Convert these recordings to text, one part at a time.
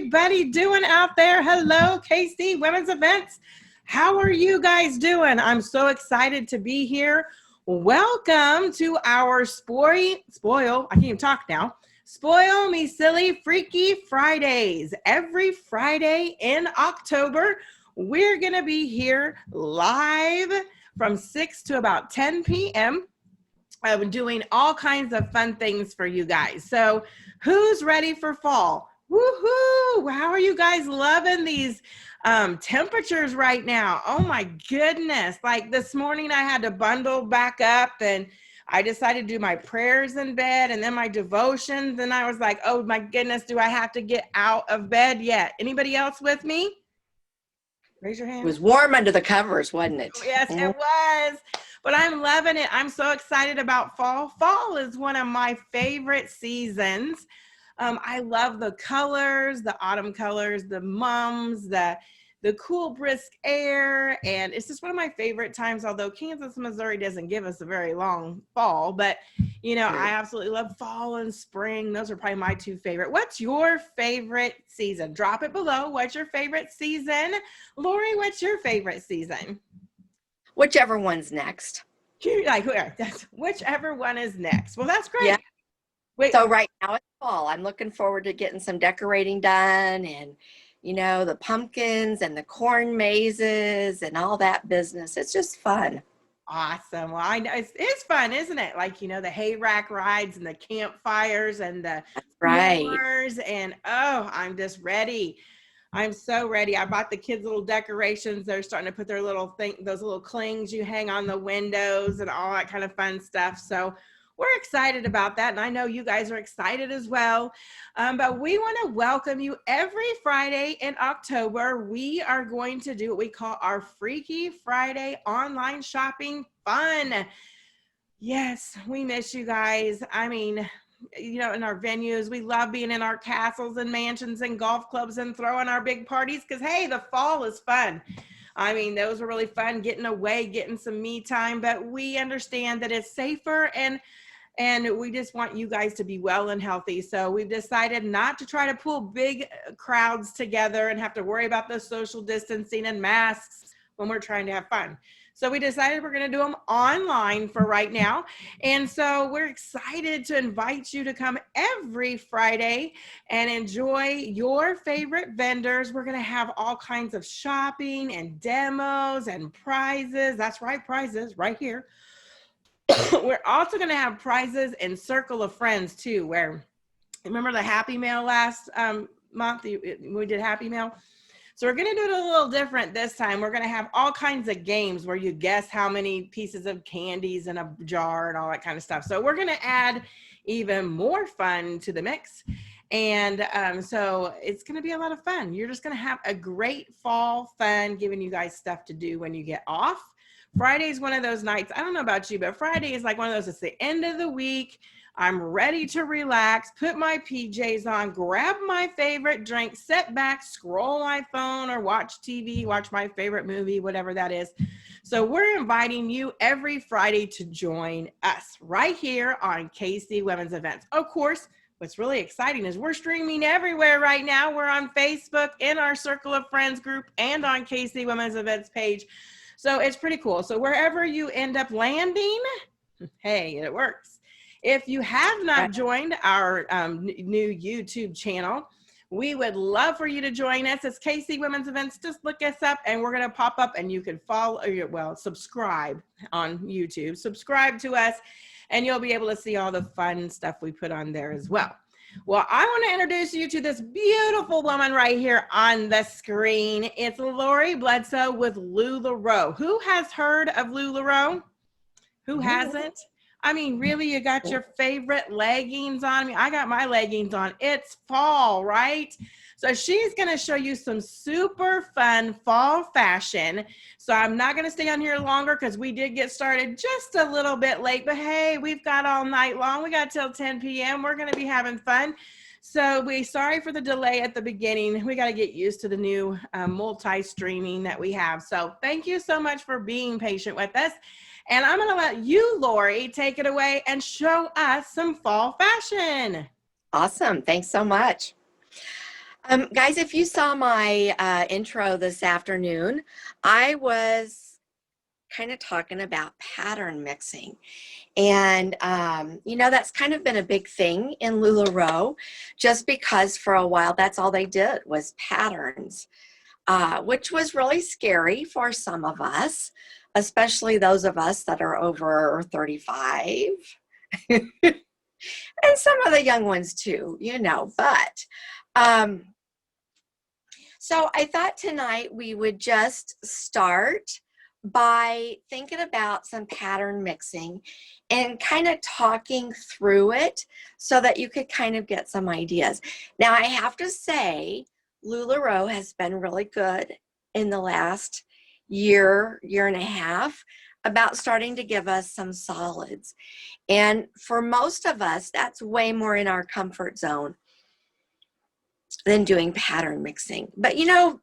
everybody doing out there? Hello, KC Women's Events. How are you guys doing? I'm so excited to be here. Welcome to our I can't even talk now. Spoil Me Silly Freaky Fridays. Every Friday in October, we're going to be here live from 6 to about 10 p.m. Doing all kinds of fun things for you guys. So who's ready for fall? Woohoo! How are you guys loving these temperatures right now? Oh my goodness. Like this morning I had to bundle back up and I decided to do my prayers in bed and then my devotions. And I was like, oh my goodness, do I have to get out of bed yet? Anybody else with me? Raise your hand. It was warm under the covers, wasn't it? Yes, it was. But I'm loving it. I'm so excited about fall. Fall is one of my favorite seasons. I love the colors, the autumn colors, the mums, the cool, brisk air. And it's just one of my favorite times, although Kansas, Missouri doesn't give us a very long fall. But, you know, I absolutely love fall and spring. Those are probably my two favorite. What's your favorite season? Drop it below. What's your favorite season? Lori, what's your favorite season? Whichever one's next. Whichever one is next. Well, that's great. Yeah. Wait. So right now it's fall. I'm looking forward to getting some decorating done and, you know, the pumpkins and the corn mazes and all that business. It's just fun. Awesome. Well, I know it's fun, isn't it? Like, you know, the hay rack rides and the campfires and the s'mores and I'm just ready. I'm so ready. I bought the kids little decorations. They're starting to put their little those little clings you hang on the windows and all that kind of fun stuff. So we're excited about that. And I know you guys are excited as well. But we want to welcome you every Friday in October. We are going to do what we call our Freaky Friday online shopping fun. Yes, we miss you guys. I mean, you know, in our venues, we love being in our castles and mansions and golf clubs and throwing our big parties because, hey, the fall is fun. I mean, those are really fun, getting away, getting some me time, but we understand that it's safer and we just want you guys to be well and healthy. So we've decided not to try to pull big crowds together and have to worry about the social distancing and masks when we're trying to have fun. So we decided we're going to do them online for right now. And so we're excited to invite you to come every Friday and enjoy your favorite vendors. We're going to have all kinds of shopping and demos and prizes. That's right, prizes right here. We're also going to have prizes in Circle of Friends too, where remember the Happy Mail last month? We did Happy Mail. So we're going to do it a little different this time. We're going to have all kinds of games where you guess how many pieces of candies in a jar and all that kind of stuff. So we're going to add even more fun to the mix. And so it's going to be a lot of fun. You're just going to have a great fall fun, giving you guys stuff to do when you get off. Friday is one of those nights. I don't know about you, but Friday is like one of those, it's the end of the week. I'm ready to relax, put my PJs on, grab my favorite drink, sit back, scroll my phone or watch TV, watch my favorite movie, whatever that is. So we're inviting you every Friday to join us right here on KC Women's Events. Of course, what's really exciting is we're streaming everywhere right now. We're on Facebook, in our Circle of Friends group, and on KC Women's Events page. So it's pretty cool. So wherever you end up landing, hey, it works. If you have not joined our new YouTube channel, we would love for you to join us. It's KC Women's Events. Just look us up and we're going to pop up and you can subscribe on YouTube. Subscribe to us and you'll be able to see all the fun stuff we put on there as well. Well, I want to introduce you to this beautiful woman right here on the screen. It's Lori Bledsoe with LuLa. Who has heard of LuLa? Who hasn't? I mean, really, you got your favorite leggings on. I mean, I got my leggings on. It's fall, right? So she's going to show you some super fun fall fashion. So I'm not going to stay on here longer because we did get started just a little bit late. But hey, we've got all night long. We got till 10 p.m. We're going to be having fun. So sorry for the delay at the beginning. We got to get used to the new multi-streaming that we have. So thank you so much for being patient with us. And I'm going to let you, Lori, take it away and show us some fall fashion. Awesome. Thanks so much. Guys, if you saw my intro this afternoon, I was kind of talking about pattern mixing. And, that's kind of been a big thing in LuLaRoe, just because for a while, that's all they did was patterns, which was really scary for some of us, especially those of us that are over 35. And some of the young ones too, but so I thought tonight we would just start by thinking about some pattern mixing and kind of talking through it so that you could kind of get some ideas. Now, I have to say, LuLaRoe has been really good in the last year and a half about starting to give us some solids. And for most of us, that's way more in our comfort zone than doing pattern mixing. But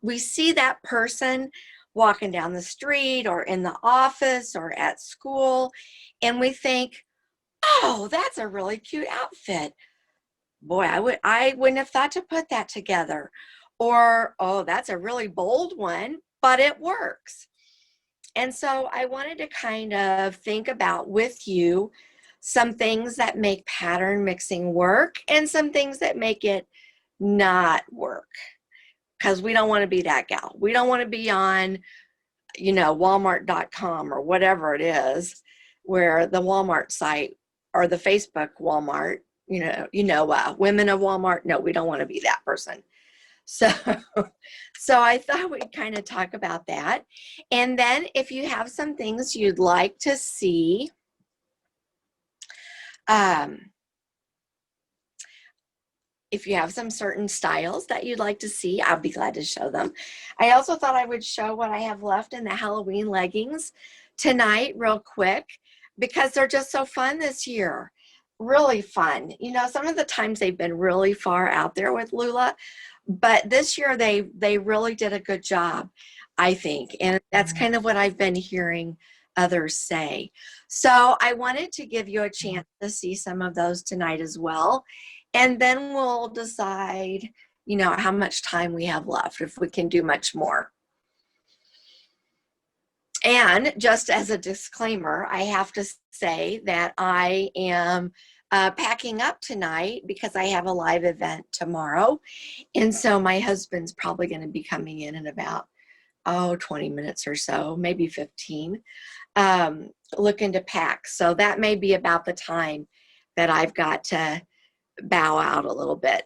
we see that person walking down the street or in the office or at school, and we think, oh, that's a really cute outfit. Boy, I wouldn't have thought to put that together. Or, oh, that's a really bold one, but it works. And so I wanted to kind of think about with you some things that make pattern mixing work and some things that make it not work, because we don't want to be that gal. We don't want to be on, Walmart.com or whatever it is, where the Walmart site or the Facebook Walmart, women of Walmart. No, we don't want to be that person. So, so I thought we'd kind of talk about that. And then if you have some things you'd like to see, if you have some certain styles that you'd like to see, I'll be glad to show them. I also thought I would show what I have left in the Halloween leggings tonight real quick, because they're just so fun this year. Really fun. Some of the times they've been really far out there with LuLa, but this year they really did a good job, I think. And that's kind of what I've been hearing others say. So I wanted to give you a chance to see some of those tonight as well. And then we'll decide, how much time we have left, if we can do much more. And just as a disclaimer, I have to say that I am packing up tonight because I have a live event tomorrow. And so my husband's probably going to be coming in about, 20 minutes or so, maybe 15, looking to pack. So that may be about the time that I've got to bow out a little bit.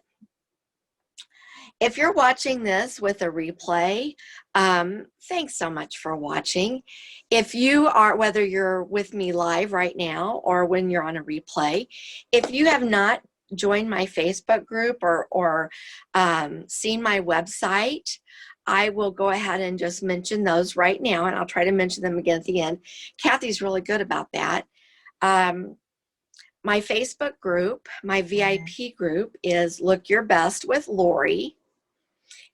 If you're watching this with a replay, thanks so much for watching. If you are, whether you're with me live right now or when you're on a replay, if you have not joined my Facebook group or seen my website, I will go ahead and just mention those right now, and I'll try to mention them again at the end. Kathy's really good about that. My Facebook group, my VIP group, is Look Your Best with Lori.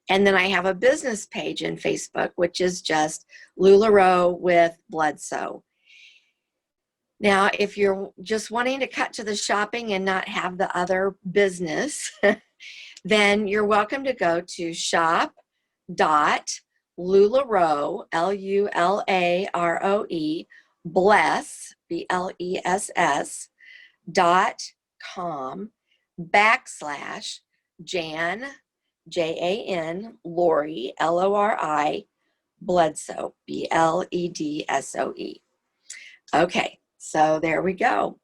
And then I have a business page in Facebook, which is just LuLaRoe with Bledsoe. Now, if you're just wanting to cut to the shopping and not have the other business, then you're welcome to go to shop.LuLaRoe, LuLaRoe, bless, BLESS, .com/Jan, JAN, Lori, LORI, Bledsoe, BLEDSOE. Okay, so there we go.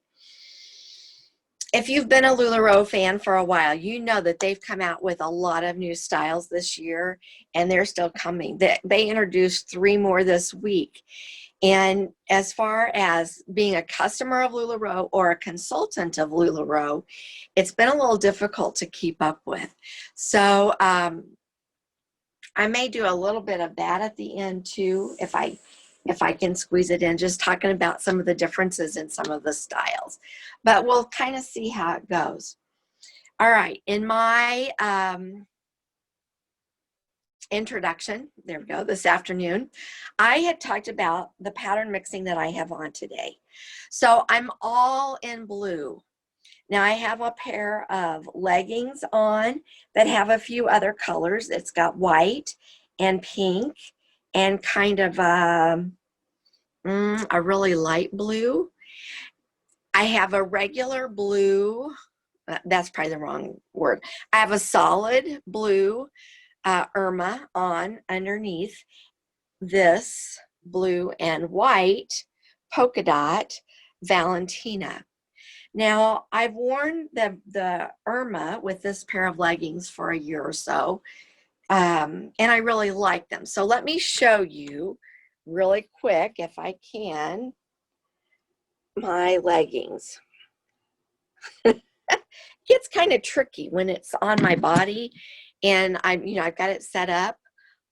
If you've been a LuLaRoe fan for a while, you know that they've come out with a lot of new styles this year, and they're still coming. They introduced 3 more this week. And as far as being a customer of LuLaRoe or a consultant of LuLaRoe, it's been a little difficult to keep up with. So I may do a little bit of that at the end too, if I can squeeze it in, just talking about some of the differences in some of the styles. But we'll kind of see how it goes. All right, in my introduction, there we go, this afternoon, I had talked about the pattern mixing that I have on today. So I'm all in blue. Now I have a pair of leggings on that have a few other colors. It's got white and pink and kind of a really light blue. I have a regular blue, that's probably the wrong word. I have a solid blue Irma on underneath this blue and white polka dot Valentina. Now, I've worn the Irma with this pair of leggings for a year or so, and I really like them. So let me show you really quick, if I can, my leggings. It's kind of tricky when it's on my body and I've got it set up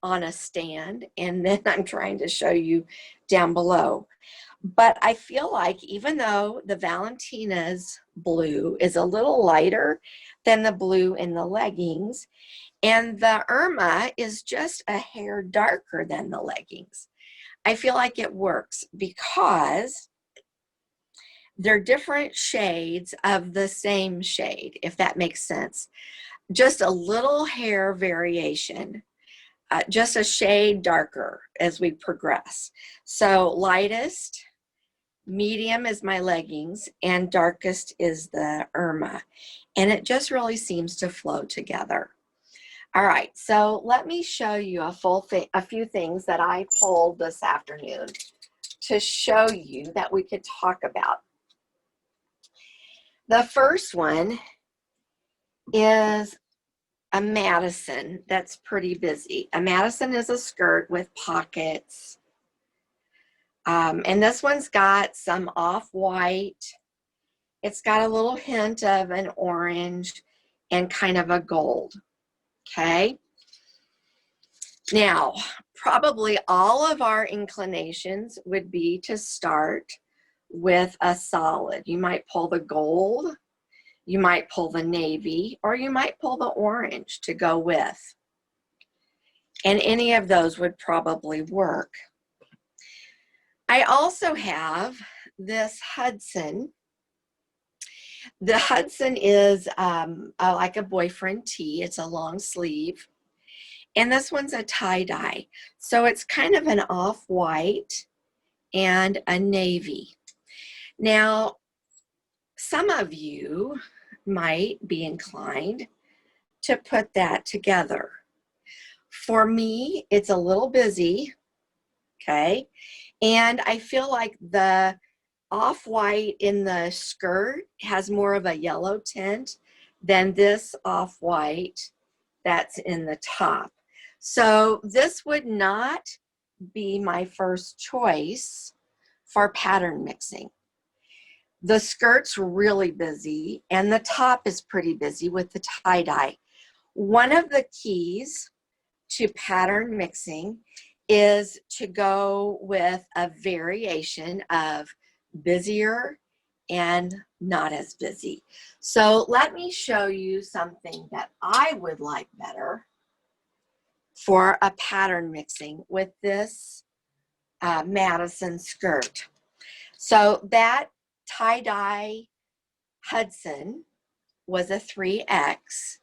on a stand, and then I'm trying to show you down below. But I feel like even though the Valentina's blue is a little lighter than the blue in the leggings, and the Irma is just a hair darker than the leggings, I feel like it works because they're different shades of the same shade, if that makes sense. Just a little hair variation, just a shade darker as we progress. So lightest, medium is my leggings, and darkest is the Irma. And it just really seems to flow together. All right, so let me show you a few things that I pulled this afternoon to show you that we could talk about. The first one is a Madison that's pretty busy. A Madison is a skirt with pockets. And this one's got some off-white. It's got a little hint of an orange and kind of a gold, okay? Now, probably all of our inclinations would be to start with a solid. You might pull the gold, you might pull the navy, or you might pull the orange to go with. And any of those would probably work. I also have this Hudson. The Hudson is like a boyfriend tee. It's a long sleeve. And this one's a tie-dye. So it's kind of an off-white and a navy. Now, some of you might be inclined to put that together. For me, it's a little busy, okay? And I feel like the off-white in the skirt has more of a yellow tint than this off-white that's in the top. So this would not be my first choice for pattern mixing. The skirt's really busy and the top is pretty busy with the tie-dye. One of the keys to pattern mixing is to go with a variation of busier and not as busy. So let me show you something that I would like better for a pattern mixing with this Madison skirt. So that tie-dye Hudson was a 3X,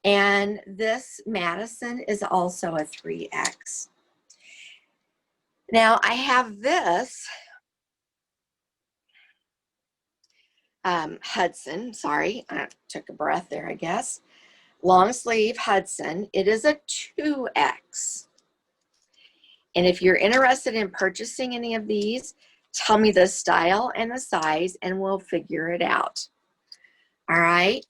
and this Madison is also a 3X. Now I have this Hudson, sorry, I took a breath there, I guess. Long sleeve Hudson, it is a 2X. And if you're interested in purchasing any of these, tell me the style and the size and we'll figure it out. All right.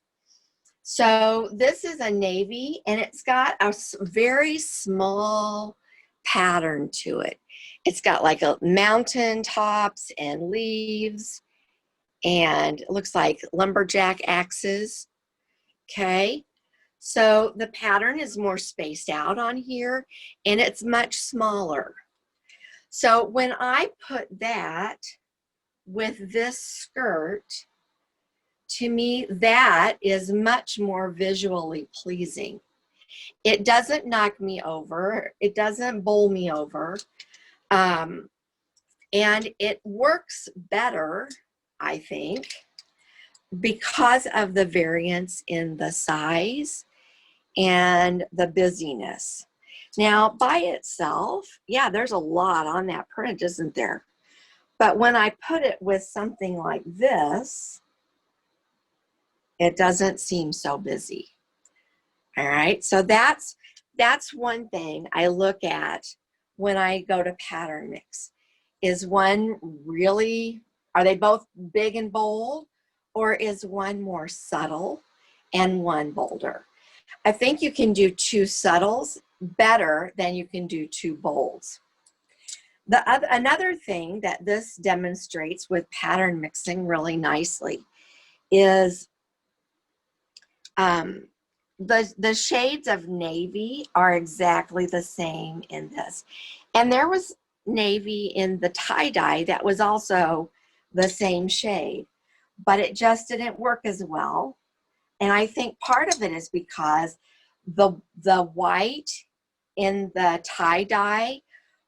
So this is a navy and it's got a very small pattern to it. It's got like a mountain tops and leaves, and it looks like lumberjack axes. Okay. So the pattern is more spaced out on here and it's much smaller. So when I put that with this skirt, to me, that is much more visually pleasing. It doesn't knock me over. It doesn't bowl me over. And it works better, I think, because of the variance in the size and the busyness. Now, by itself, yeah, there's a lot on that print, isn't there? But when I put it with something like this, it doesn't seem so busy. All right, so that's one thing I look at when I go to pattern mix. Is one really, are they both big and bold, or is one more subtle and one bolder? I think you can do two subtles better than you can do two bolds. Another thing that this demonstrates with pattern mixing really nicely is the shades of navy are exactly the same in this. And there was navy in the tie-dye that was also the same shade, but it just didn't work as well. And I think part of it is because the white in the tie-dye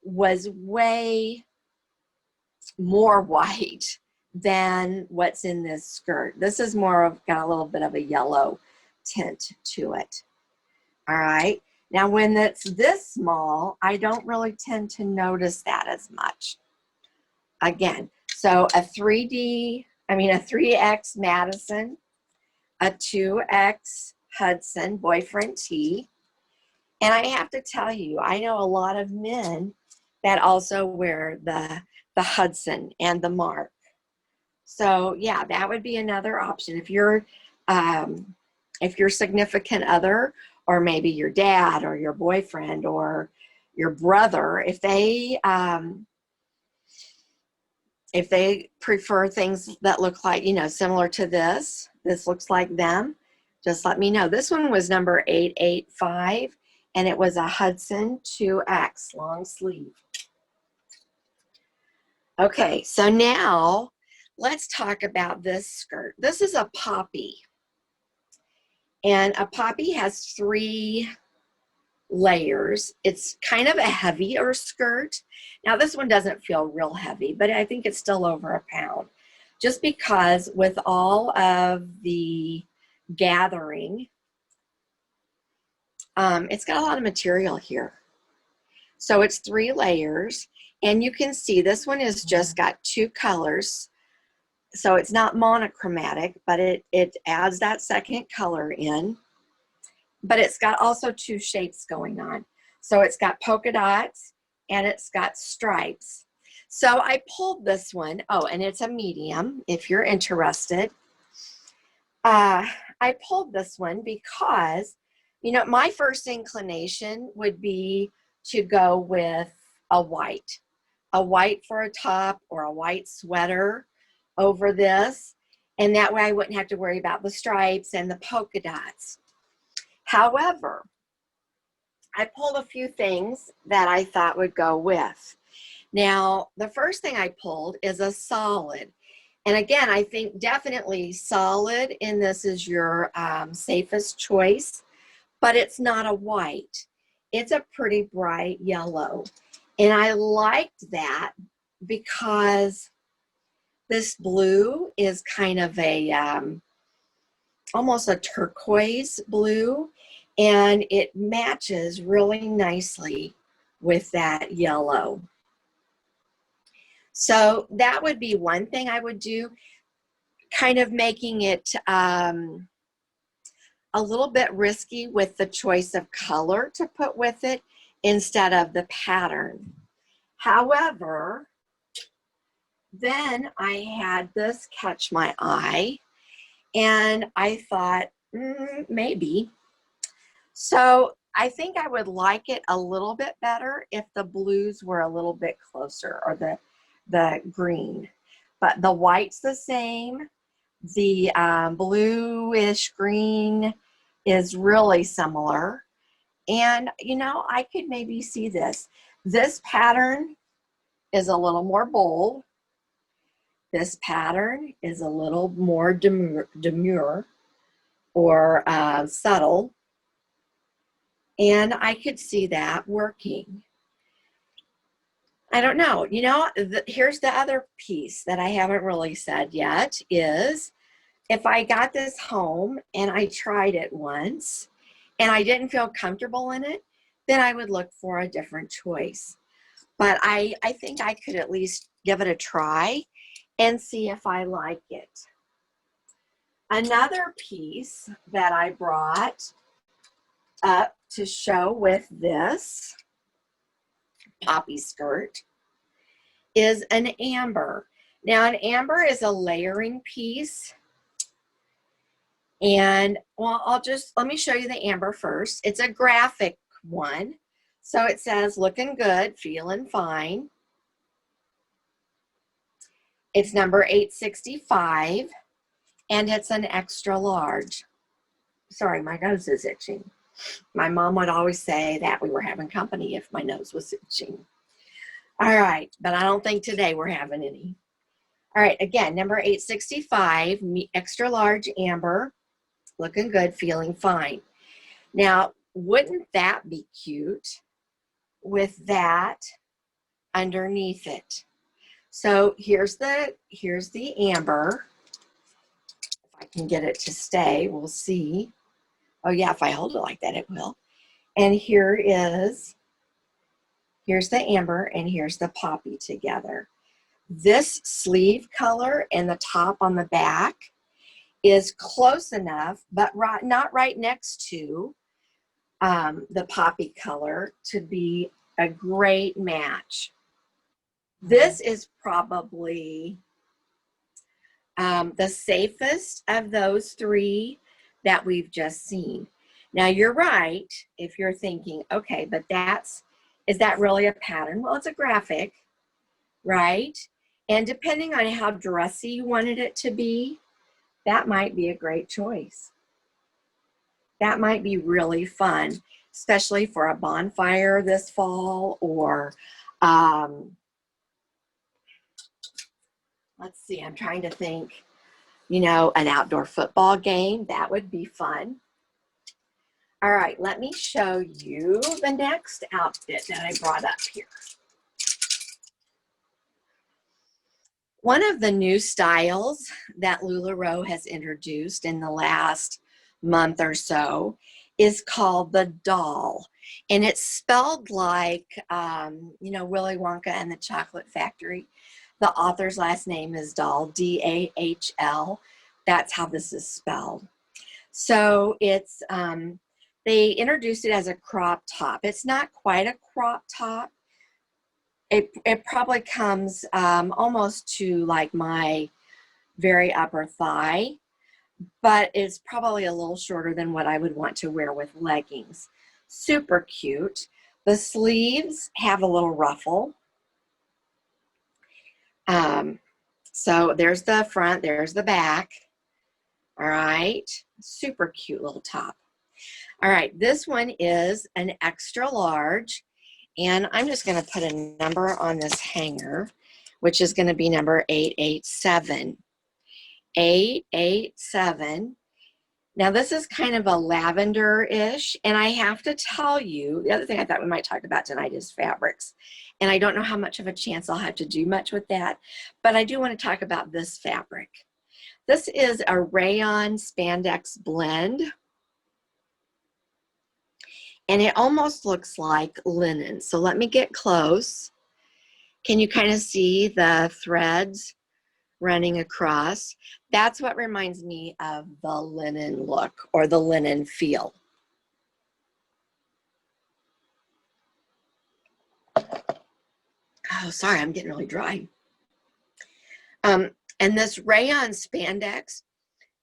was way more white than what's in this skirt. This is more of, got a little bit of a yellow tint to it. All right. Now, when it's this small, I don't really tend to notice that as much. Again, so a 3X Madison, a 2X Hudson boyfriend tee. And I have to tell you, I know a lot of men that also wear the Hudson and the Mark. So yeah, that would be another option. If your significant other, or maybe your dad or your boyfriend or your brother, if they prefer things that look like, similar to this looks like them, just let me know. This one was number 885, and it was a Hudson 2X long sleeve. Okay, so now let's talk about this skirt. This is a poppy, and a poppy has 3 layers. It's kind of a heavier skirt. Now this one doesn't feel real heavy, but I think it's still over a pound, just because with all of the gathering, it's got a lot of material here. So it's 3 layers, and you can see this one has just got 2 colors. So it's not monochromatic, but it adds that second color in. But it's got also 2 shapes going on. So it's got polka dots and it's got stripes. So I pulled this one. Oh, and it's a medium if you're interested. I pulled this one because, my first inclination would be to go with a white for a top or a white sweater over this. And that way I wouldn't have to worry about the stripes and the polka dots. However, I pulled a few things that I thought would go with. Now, the first thing I pulled is a solid. And again, I think definitely solid in this is your safest choice, but it's not a white. It's a pretty bright yellow. And I liked that because this blue is kind of a, almost a turquoise blue, and it matches really nicely with that yellow. So that would be one thing I would do, kind of making it a little bit risky with the choice of color to put with it instead of the pattern. However, then I had this catch my eye, and I thought, maybe. So I think I would like it a little bit better if the blues were a little bit closer, or the green. But the white's the same. The bluish green is really similar. And, I could maybe see this. This pattern is a little more bold. This pattern is a little more demure or subtle. And I could see that working. I don't know. Here's the other piece that I haven't really said yet is if I got this home and I tried it once and I didn't feel comfortable in it, then I would look for a different choice. But I think I could at least give it a try and see if I like it. Another piece that I brought up to show with this poppy skirt is an amber. Now an amber is a layering piece. And well, let me show you the amber first. It's a graphic one. So it says, looking good, feeling fine. It's number 865, and it's an extra large. Sorry, my nose is itching. My mom would always say that we were having company if my nose was itching. All right, but I don't think today we're having any. All right, again, number 865, extra large amber, looking good, feeling fine. Now, wouldn't that be cute with that underneath it? So here's the amber. If I can get it to stay, we'll see. Oh yeah, if I hold it like that, it will. And here's the amber and here's the poppy together. This sleeve color and the top on the back is close enough, but not right next to the poppy color to be a great match. This is probably the safest of those three that we've just seen. Now you're right if you're thinking, okay, but is that really a pattern? Well, it's a graphic, right? And depending on how dressy you wanted it to be, that might be a great choice. That might be really fun, especially for a bonfire this fall, or let's see, I'm trying to think, an outdoor football game. That would be fun. All right, let me show you the next outfit that I brought up here. One of the new styles that LuLa has introduced in the last month or so is called the doll. And it's spelled like, Willy Wonka and the Chocolate Factory. The author's last name is Dahl, D-A-H-L. That's how this is spelled. So it's, they introduced it as a crop top. It's not quite a crop top. It probably comes almost to like my very upper thigh, but it's probably a little shorter than what I would want to wear with leggings. Super cute. The sleeves have a little ruffle. So there's the front, there's the back. All right, super cute little top. All right, this one is an extra large. And I'm just going to put a number on this hanger, which is going to be number 887. 887. Now, this is kind of a lavender-ish, and I have to tell you, the other thing I thought we might talk about tonight is fabrics. And I don't know how much of a chance I'll have to do much with that, but I do want to talk about this fabric. This is a rayon spandex blend. And it almost looks like linen. So let me get close. Can you kind of see the threads running across? That's what reminds me of the linen look or the linen feel. Oh, sorry, I'm getting really dry. And this rayon spandex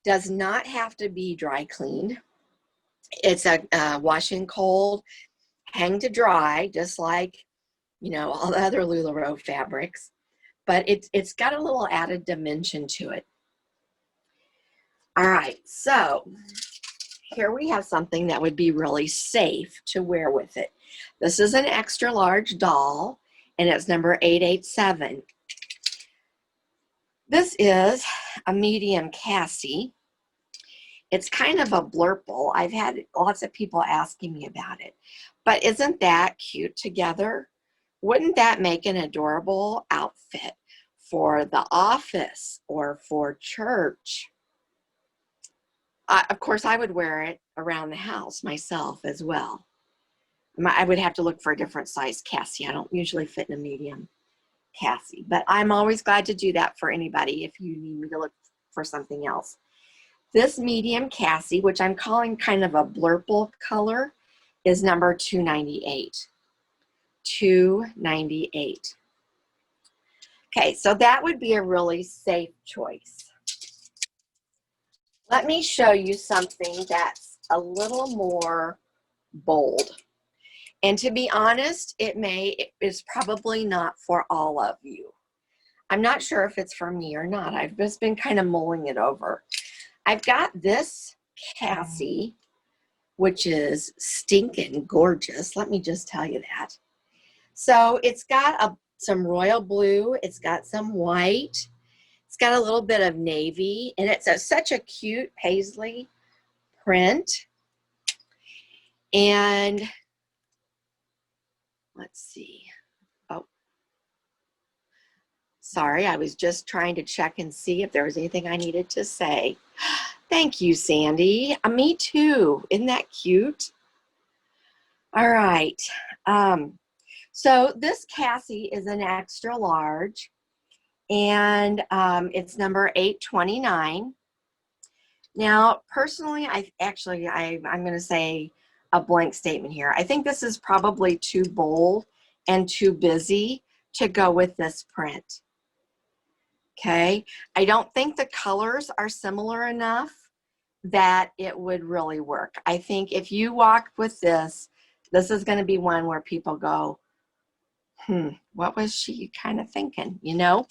does not have to be dry cleaned. It's a washing cold, hang to dry, just like, all the other LuLa fabrics, but it's got a little added dimension to it. All right, so here we have something that would be really safe to wear with it. This is an extra large doll, and it's number 887. This is a medium Cassie. It's kind of a blurple. I've had lots of people asking me about it, but isn't that cute together? Wouldn't that make an adorable outfit for the office or for church? Of course, I would wear it around the house myself as well. I would have to look for a different size Cassie. I don't usually fit in a medium Cassie, but I'm always glad to do that for anybody if you need me to look for something else. This medium Cassie, which I'm calling kind of a blurple color, is number 298. 298. Okay, so that would be a really safe choice. Let me show you something that's a little more bold. And to be honest, it is probably not for all of you. I'm not sure if it's for me or not. I've just been kind of mulling it over. I've got this Cassie, which is stinking gorgeous. Let me just tell you that. So it's got some royal blue. It's got some white. It's got a little bit of navy, and it's such a cute paisley print. And let's see. Oh, sorry, I was just trying to check and see if there was anything I needed to say. Thank you, Sandy. Me too. Isn't that cute? All right. So this Cassie is an extra large, and it's number 829. Now, personally, I'm going to say a blank statement here. I think this is probably too bold and too busy to go with this print. Okay, I don't think the colors are similar enough that it would really work. I think if you walk with this is going to be one where people go, what was she kind of thinking, you know?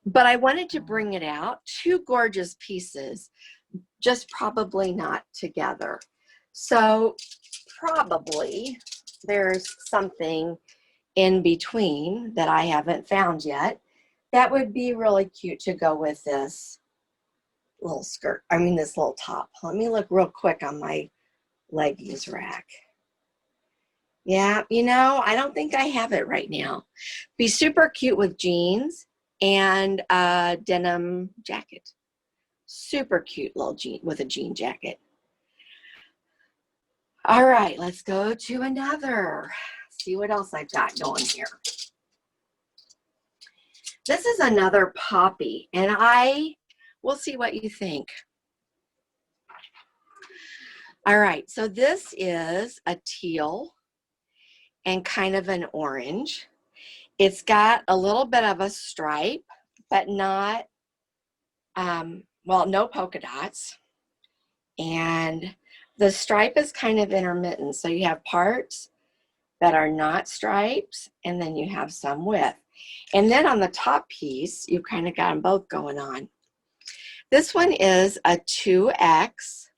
But I wanted to bring it out. Two gorgeous pieces, just probably not together. So probably there's something in between that I haven't found yet that would be really cute to go with this little skirt. I mean, this little top. Let me look real quick on my leggings rack. Yeah, you know, I don't think I have it right now. Be super cute with jeans and a denim jacket. Super cute little jean with a jean jacket. All right, let's go to another. See what else I've got going here. This is another poppy, and we'll see what you think. All right, so this is a teal and kind of an orange. It's got a little bit of a stripe, but not, well, no polka dots. And the stripe is kind of intermittent. So you have parts that are not stripes, and then you have some with. And then on the top piece, you kind of got them both going on. This one is a 2X.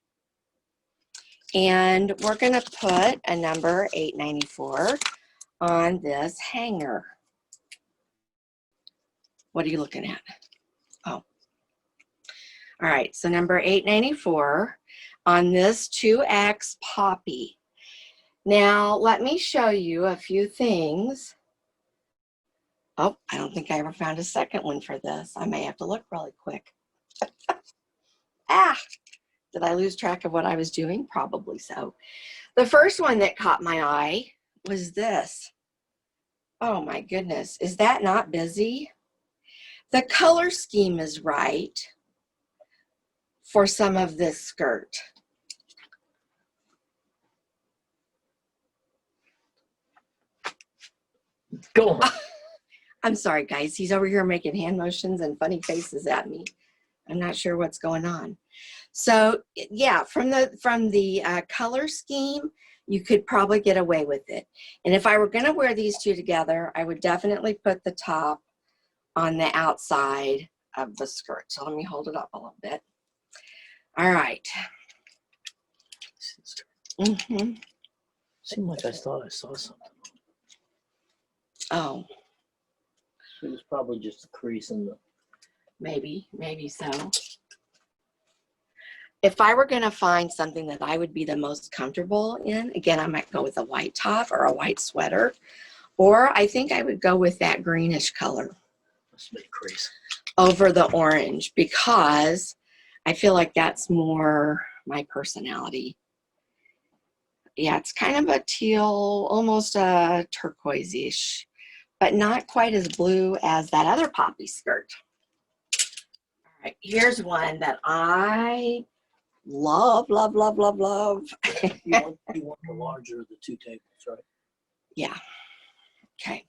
And we're going to put a number 894 on this hanger. What are you looking at? Oh. All right, so number 894 on this 2X poppy. Now, let me show you a few things. Oh, I don't think I ever found a second one for this. I may have to look really quick. Did I lose track of what I was doing? Probably so. The first one that caught my eye was this. Oh my goodness, is that not busy? The color scheme is right for some of this skirt. Go on. I'm sorry, guys. He's over here making hand motions and funny faces at me. I'm not sure what's going on. So yeah, from the color scheme, you could probably get away with it. And if I were going to wear these two together, I would definitely put the top on the outside of the skirt. So let me hold it up a little bit. All right. Seemed like I thought I saw something. Oh. It was probably just a crease in the... Maybe so. If I were going to find something that I would be the most comfortable in, again, I might go with a white top or a white sweater, or I think I would go with that greenish color over the orange, because I feel like that's more my personality. Yeah, it's kind of a teal, almost a turquoise-ish, but not quite as blue as that other poppy skirt. All right, here's one that I love, love, love, love, love. You want the larger of the two tables, right? Yeah. Okay.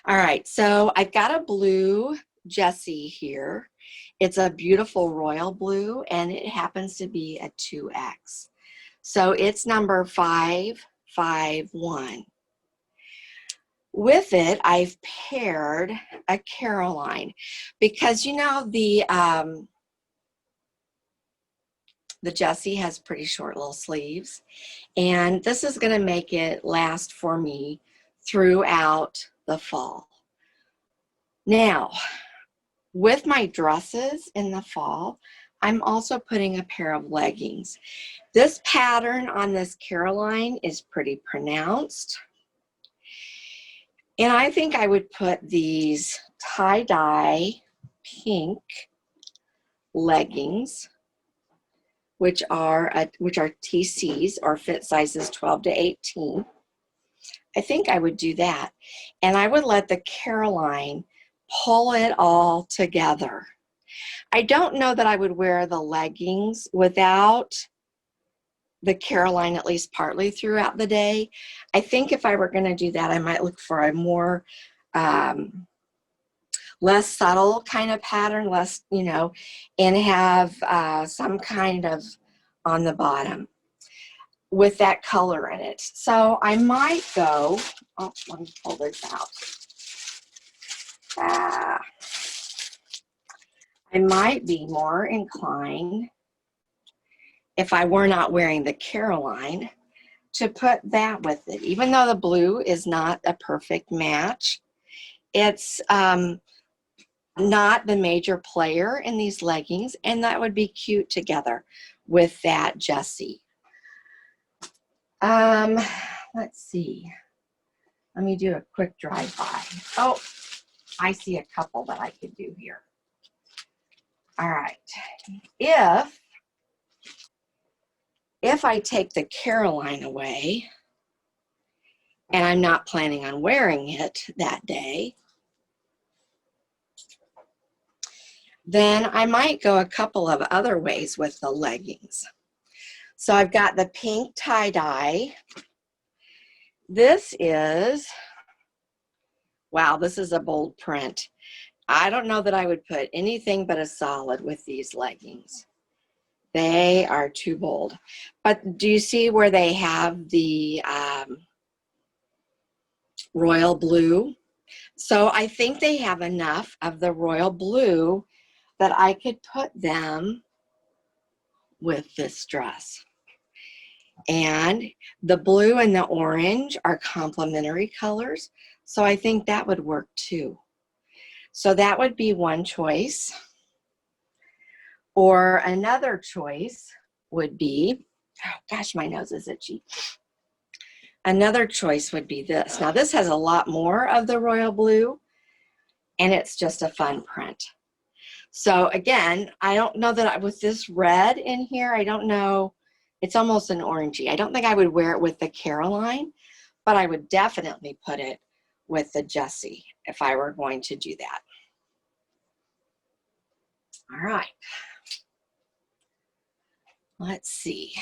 All right, so I've got a blue Jessie here. It's a beautiful royal blue, and it happens to be a 2X. So it's number 551. With it, I've paired a Caroline, because you know the Jessie has pretty short little sleeves, and this is going to make it last for me throughout the fall. Now, with my dresses in the fall, I'm also putting a pair of leggings. This pattern on this Caroline is pretty pronounced. And I think I would put these tie-dye pink leggings, which are TCs, or fit sizes 12 to 18. I think I would do that. And I would let the Caroline pull it all together. I don't know that I would wear the leggings without the Caroline, at least partly throughout the day. I think if I were going to do that, I might look for a more less subtle kind of pattern, less, you know, and have some kind of on the bottom with that color in it. So I might go, oh, let me pull this out. I might be more inclined, if I were not wearing the Caroline, to put that with it. Even though the blue is not a perfect match, it's not the major player in these leggings, and that would be cute together with that Jessie. Let's see. Let me do a quick drive-by. Oh, I see a couple that I could do here. All right. If I take the Caroline away, and I'm not planning on wearing it that day, then I might go a couple of other ways with the leggings. So I've got the pink tie-dye. This is, wow, this is a bold print. I don't know that I would put anything but a solid with these leggings. They are too bold. But do you see where they have the royal blue? So I think they have enough of the royal blue that I could put them with this dress. And the blue and the orange are complementary colors, so I think that would work too. So that would be one choice. Or another choice would be, oh gosh, my nose is itchy. Another choice would be this. Now this has a lot more of the royal blue, and it's just a fun print. So again, I don't know that with this red in here, I don't know, it's almost an orangey. I don't think I would wear it with the Caroline, but I would definitely put it with the Jessie if I were going to do that. All right. Let's see.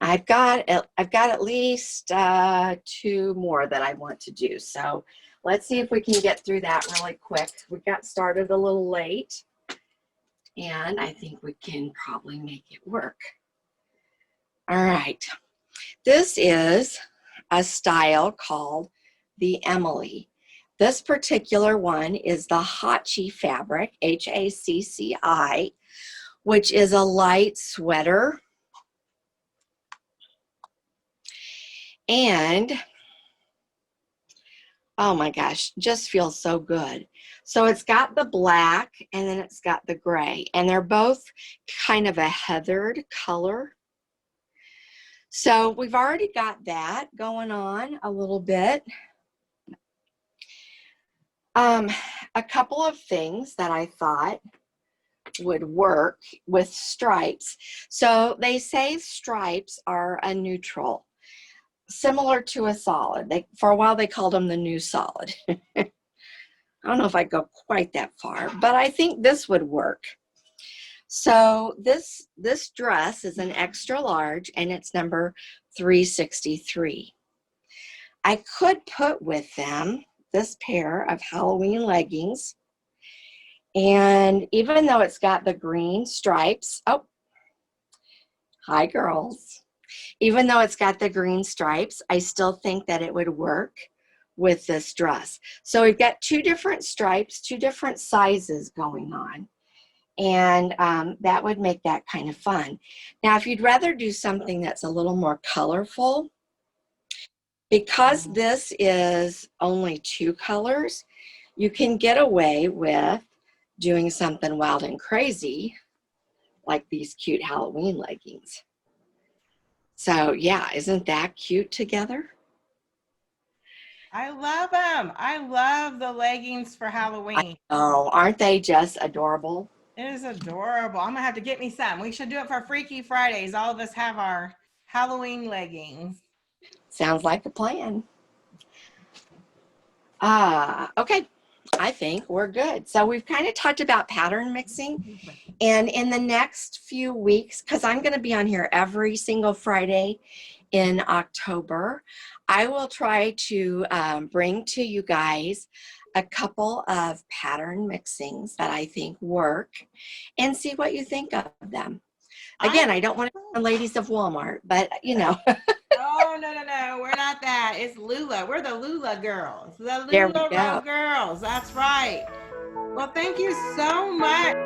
I've got at least 2 more that I want to do. So let's see if we can get through that really quick. We got started a little late, and I think we can probably make it work. All right. This is a style called the Emily. This particular one is the Hacci fabric, H-A-C-C-I, which is a light sweater. And oh my gosh, just feels so good. So it's got the black and then it's got the gray, and they're both kind of a heathered color. So we've already got that going on a little bit. A couple of things that I thought would work with stripes. So they say stripes are a neutral, similar to a solid. For a while they called them the new solid. I don't know if I'd go quite that far, but I think this would work. So this dress is an extra large and it's number 363. I could put with them this pair of Halloween leggings. And even though it's got the green stripes, oh, hi girls. Even though it's got the green stripes, I still think that it would work with this dress. So we've got two different stripes, two different sizes going on. And that would make that kind of fun. Now, if you'd rather do something that's a little more colorful, because this is only 2 colors, you can get away with doing something wild and crazy, like these cute Halloween leggings. So yeah, isn't that cute together? I love them. I love the leggings for Halloween. Oh, aren't they just adorable? It is adorable. I'm gonna have to get me some. We should do it for Freaky Fridays. All of us have our Halloween leggings. Sounds like a plan. Okay, I think we're good. So we've kind of talked about pattern mixing, and in the next few weeks, because I'm going to be on here every single Friday in October, I will try to bring to you guys a couple of pattern mixings that I think work and see what you think of them. Again, I don't want to be the ladies of Walmart, but you know. Oh, no. We're not that. It's LuLa. We're the LuLa girls. The There we LuLa go. girls. That's right. Well, thank you so much.